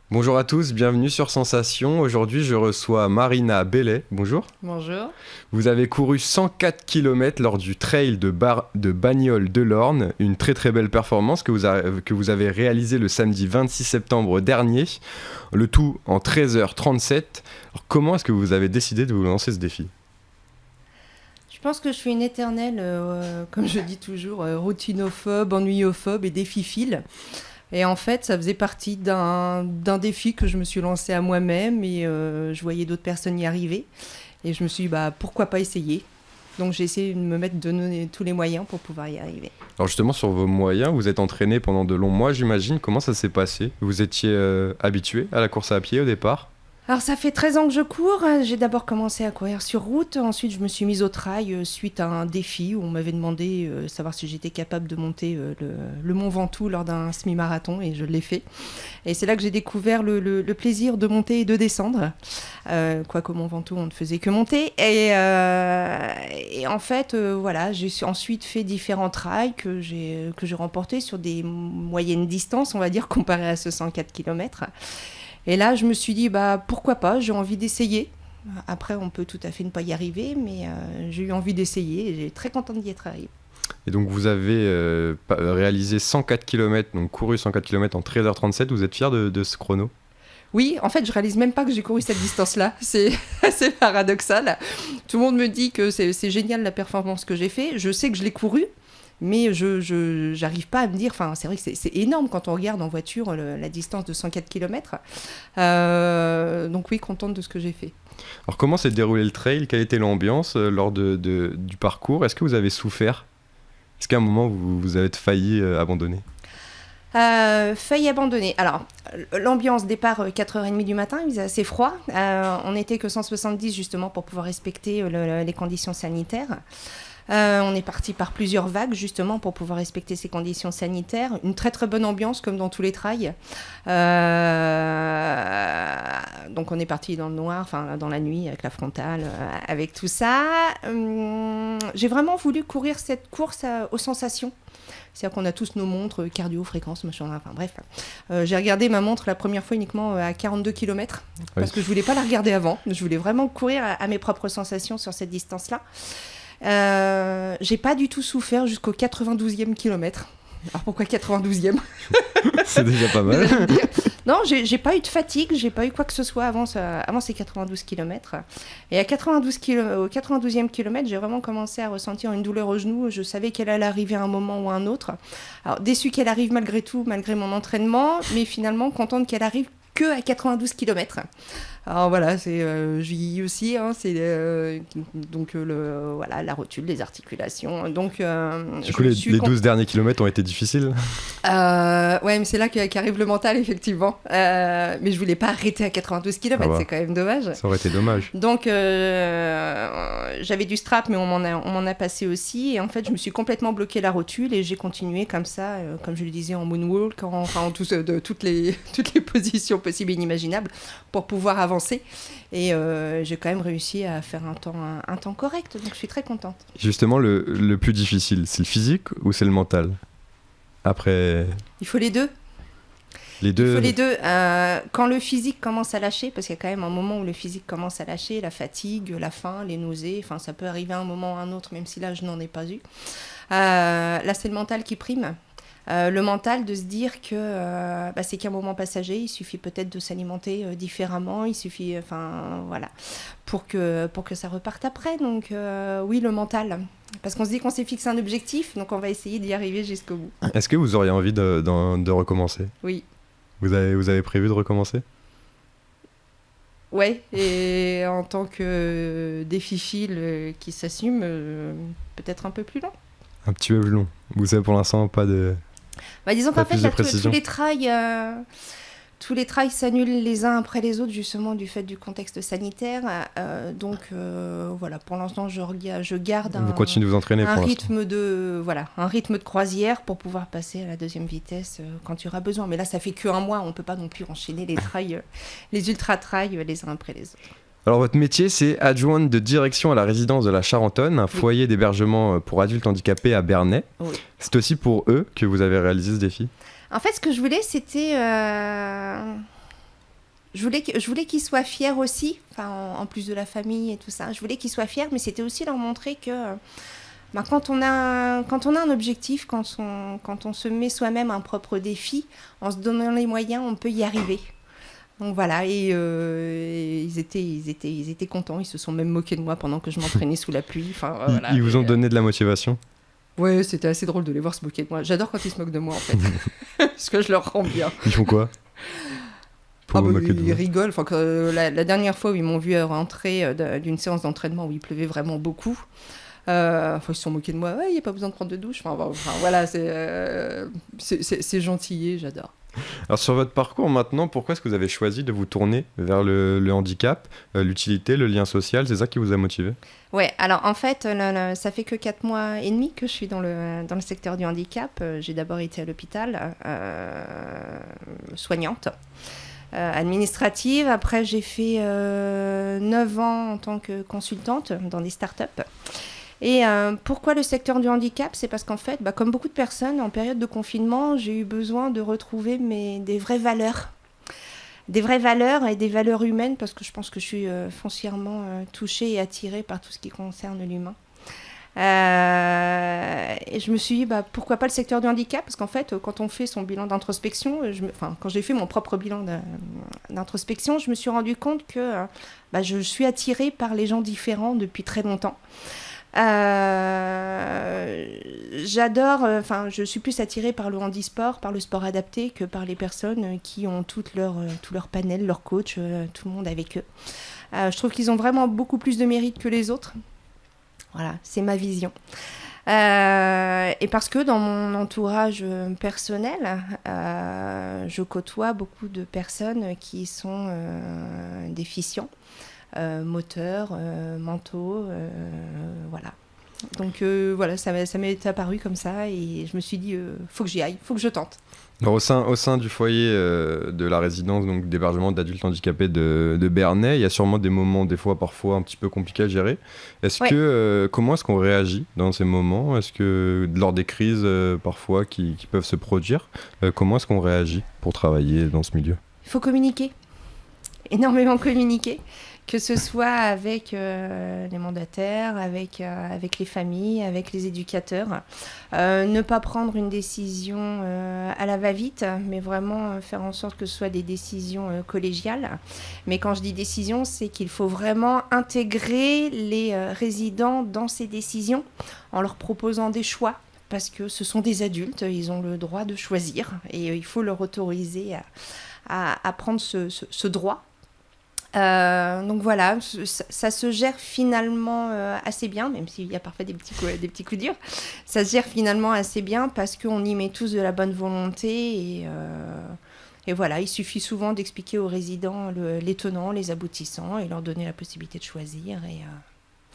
Bonjour à tous, bienvenue sur Sensation. Aujourd'hui, je reçois Marina Bellet. Bonjour. Bonjour. Vous avez couru 104 km lors du trail de Bagnoles-de-l'Orne, une très très belle performance que vous avez réalisée le samedi 26 septembre dernier, le tout en 13h37. Alors, comment est-ce que vous avez décidé de vous lancer ce défi ? Je pense que je suis une éternelle, comme je dis toujours, routinophobe, ennuyophobe et défifile. Et en fait, ça faisait partie d'un défi que je me suis lancé à moi-même et je voyais d'autres personnes y arriver. Et je me suis dit, pourquoi pas essayer ? Donc j'ai essayé de me donner tous les moyens pour pouvoir y arriver. Alors justement, sur vos moyens, vous êtes entraîné pendant de longs mois, j'imagine. Comment ça s'est passé ? Vous étiez habitué à la course à pied au départ ? Alors ça fait 13 ans que je cours. J'ai d'abord commencé à courir sur route. Ensuite, je me suis mise au trail suite à un défi où on m'avait demandé savoir si j'étais capable de monter le Mont Ventoux lors d'un semi-marathon et je l'ai fait. Et c'est là que j'ai découvert le plaisir de monter et de descendre. Quoique au Mont Ventoux, on ne faisait que monter. Et en fait, voilà, j'ai ensuite fait différents trails que j'ai remportés sur des moyennes distances, on va dire, comparé à ce 104 km. Et là, je me suis dit, pourquoi pas, j'ai envie d'essayer. Après, on peut tout à fait ne pas y arriver, mais j'ai eu envie d'essayer et j'ai très contente d'y être arrivée. Et donc vous avez réalisé 104 km, donc couru 104 km en 13h37, vous êtes fier de ce chrono ? Oui, en fait, je réalise même pas que j'ai couru cette distance-là. C'est assez paradoxal. Tout le monde me dit que c'est génial la performance que j'ai faite. Je sais que je l'ai courue. Mais je n'arrive pas à me dire, c'est vrai que c'est énorme quand on regarde en voiture la distance de 104 km. Donc oui, contente de ce que j'ai fait. Alors comment s'est déroulé le trail ? Quelle était l'ambiance lors du parcours ? Est-ce que vous avez souffert ? Est-ce qu'à un moment vous avez failli abandonner ? Failli abandonner. Alors, l'ambiance départ 4h30 du matin, il faisait assez froid. On n'était que 170 justement pour pouvoir respecter les conditions sanitaires. On est parti par plusieurs vagues justement pour pouvoir respecter ces conditions sanitaires. Une très très bonne ambiance comme dans tous les trails. Donc on est parti dans le noir, dans la nuit avec la frontale, avec tout ça. J'ai vraiment voulu courir cette course aux sensations. C'est-à-dire qu'on a tous nos montres, cardio, fréquence, machin, bref. J'ai regardé ma montre la première fois uniquement à 42 km parce que je voulais pas la regarder avant. Je voulais vraiment courir à mes propres sensations sur cette distance-là. J'ai pas du tout souffert jusqu'au 92e kilomètre. Alors pourquoi 92e ? C'est déjà pas mal. Non, j'ai pas eu de fatigue, j'ai pas eu quoi que ce soit avant ces 92 km. Et au 92e kilomètre, j'ai vraiment commencé à ressentir une douleur au genou. Je savais qu'elle allait arriver à un moment ou à un autre. Alors déçue qu'elle arrive malgré tout, malgré mon entraînement, mais finalement contente qu'elle arrive que à 92 km. Alors voilà, je vieillis aussi, donc voilà, la rotule, les articulations. Donc, du coup, les 12 derniers kilomètres ont été difficiles. Ouais, mais c'est là qu'arrive le mental, effectivement. Mais je voulais pas arrêter à 92 km, c'est quand même dommage. Ça aurait été dommage. Donc, j'avais du strap, mais on m'en a passé aussi. Et en fait, je me suis complètement bloqué la rotule et j'ai continué comme ça, comme je le disais, en moonwalk, de toutes les positions possibles et inimaginables pour pouvoir avancer. Et j'ai quand même réussi à faire un temps correct, donc je suis très contente. Justement, le plus difficile, c'est le physique ou c'est le mental ? Après... Il faut les deux. Les deux. Il faut les deux. Quand le physique commence à lâcher, parce qu'il y a quand même un moment où le physique commence à lâcher, la fatigue, la faim, les nausées, ça peut arriver à un moment ou à un autre, même si là je n'en ai pas eu. Là c'est le mental qui prime. Le mental de se dire que c'est qu'un moment passager, il suffit peut-être de s'alimenter différemment, il suffit, voilà, pour que ça reparte après. Donc oui, le mental, parce qu'on se dit qu'on s'est fixé un objectif, donc on va essayer d'y arriver jusqu'au bout. Est-ce que vous auriez envie de recommencer ? Oui. Vous avez prévu de recommencer ? Ouais, et en tant que défifile qui s'assume, peut-être un peu plus long. Un petit peu plus long. Vous savez pour l'instant pas de... disons qu'en fait, tous les trails s'annulent les uns après les autres, justement, du fait du contexte sanitaire. Donc, voilà, pour l'instant, je garde vous continuez de vous entraîner un rythme de croisière pour pouvoir passer à la deuxième vitesse quand il y aura besoin. Mais là, ça fait qu'un mois, on ne peut pas non plus enchaîner les trails, les ultra-trails les uns après les autres. Alors votre métier, c'est adjointe de direction à la résidence de la Charentonne, un foyer d'hébergement pour adultes handicapés à Bernay. Oui. C'est aussi pour eux que vous avez réalisé ce défi ? En fait, ce que je voulais, c'était je voulais qu'ils soient fiers aussi, en plus de la famille et tout ça. Je voulais qu'ils soient fiers, mais c'était aussi leur montrer que quand on a un objectif, quand on se met soi-même un propre défi, en se donnant les moyens, on peut y arriver. Donc voilà, et ils étaient contents, ils se sont même moqués de moi pendant que je m'entraînais sous la pluie. Voilà, ils vous ont donné de la motivation? Ouais, c'était assez drôle de les voir se moquer de moi. J'adore quand ils se moquent de moi, en fait, parce que je leur rends bien. Ils font quoi pour vous moquer de vous? Ils rigolent. La dernière fois où ils m'ont vu rentrer d'une séance d'entraînement où il pleuvait vraiment beaucoup, ils se sont moqués de moi. Ouais, il n'y a pas besoin de prendre de douche. Voilà, c'est gentil, j'adore. Alors sur votre parcours maintenant, pourquoi est-ce que vous avez choisi de vous tourner vers le handicap, l'utilité, le lien social? C'est ça qui vous a motivé? Ouais, alors en fait, ça fait que 4 mois et demi que je suis dans le secteur du handicap. J'ai d'abord été à l'hôpital, soignante, administrative. Après, j'ai fait 9 ans en tant que consultante dans des startups. Et pourquoi le secteur du handicap? C'est parce qu'en fait, comme beaucoup de personnes, en période de confinement, j'ai eu besoin de retrouver des vraies valeurs. Des vraies valeurs et des valeurs humaines, parce que je pense que je suis foncièrement touchée et attirée par tout ce qui concerne l'humain. Et je me suis dit, pourquoi pas le secteur du handicap? Parce qu'en fait, quand on fait son bilan d'introspection, quand j'ai fait mon propre bilan d'introspection, je me suis rendu compte que je suis attirée par les gens différents depuis très longtemps. Je suis plus attirée par le handisport, par le sport adapté, que par les personnes qui ont tout leur panel, leur coach, tout le monde avec eux. Je trouve qu'ils ont vraiment beaucoup plus de mérite que les autres. Voilà, c'est ma vision. Et parce que dans mon entourage personnel, je côtoie beaucoup de personnes qui sont déficients. Moteurs, mentaux, voilà. Donc voilà, ça m'est apparu comme ça et je me suis dit, faut que j'y aille, faut que je tente. Alors, au sein du foyer de la résidence donc d'hébergement d'adultes handicapés de Bernay, il y a sûrement des moments, des fois, parfois un petit peu compliqués à gérer. Comment est-ce qu'on réagit dans ces moments? Est-ce que lors des crises parfois qui peuvent se produire, comment est-ce qu'on réagit pour travailler dans ce milieu? Il faut communiquer, énormément communiquer. Que ce soit avec les mandataires, avec les familles, avec les éducateurs. Ne pas prendre une décision à la va-vite, mais vraiment faire en sorte que ce soit des décisions collégiales. Mais quand je dis décision, c'est qu'il faut vraiment intégrer les résidents dans ces décisions en leur proposant des choix. Parce que ce sont des adultes, ils ont le droit de choisir et il faut leur autoriser à prendre ce droit. Donc voilà, ça se gère finalement assez bien, même s'il y a parfois des petits coups durs. Ça se gère finalement assez bien parce qu'on y met tous de la bonne volonté et voilà, il suffit souvent d'expliquer aux résidents les tenants, les aboutissants et leur donner la possibilité de choisir et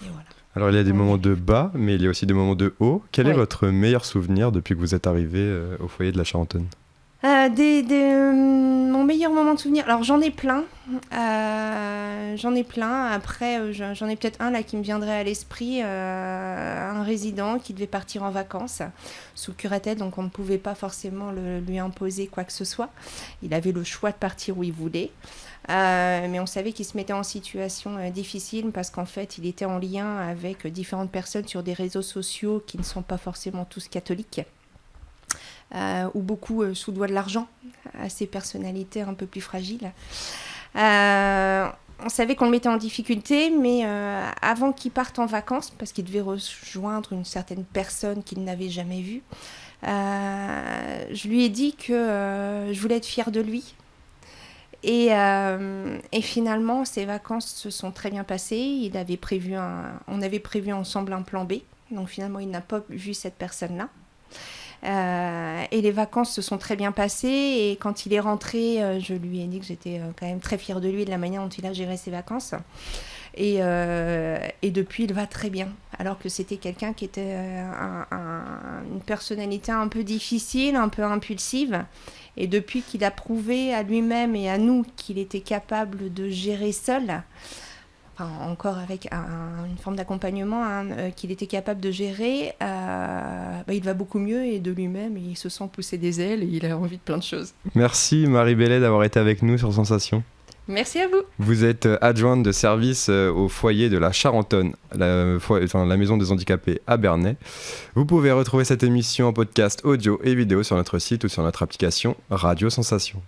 voilà. Alors il y a des moments de bas, mais il y a aussi des moments de haut. Quel est votre meilleur souvenir depuis que vous êtes arrivé au foyer de la Charentonne? Mon meilleur moment de souvenir, alors j'en ai plein. Après, j'en ai peut-être un là qui me viendrait à l'esprit. Un résident qui devait partir en vacances sous curatelle, donc on ne pouvait pas forcément lui imposer quoi que ce soit. Il avait le choix de partir où il voulait. Mais on savait qu'il se mettait en situation difficile parce qu'en fait, il était en lien avec différentes personnes sur des réseaux sociaux qui ne sont pas forcément tous catholiques. Ou beaucoup sous-doigt de l'argent à ces personnalités un peu plus fragiles. On savait qu'on le mettait en difficulté, mais avant qu'il parte en vacances, parce qu'il devait rejoindre une certaine personne qu'il n'avait jamais vue, je lui ai dit que je voulais être fière de lui. Et finalement, ces vacances se sont très bien passées. On avait prévu ensemble un plan B. Donc finalement, il n'a pas vu cette personne-là. Et les vacances se sont très bien passées et quand il est rentré, je lui ai dit que j'étais quand même très fière de lui, de la manière dont il a géré ses vacances et depuis il va très bien, alors que c'était quelqu'un qui était une personnalité un peu difficile, un peu impulsive, et depuis qu'il a prouvé à lui-même et à nous qu'il était capable de gérer seul, encore avec une forme d'accompagnement qu'il était capable de gérer, il va beaucoup mieux et de lui-même, il se sent pousser des ailes et il a envie de plein de choses. Merci Marie Bellet d'avoir été avec nous sur Sensation. Merci à vous. Vous êtes adjointe de service au foyer de la Charentonne, la maison des handicapés à Bernay. Vous pouvez retrouver cette émission en podcast audio et vidéo sur notre site ou sur notre application Radio Sensation.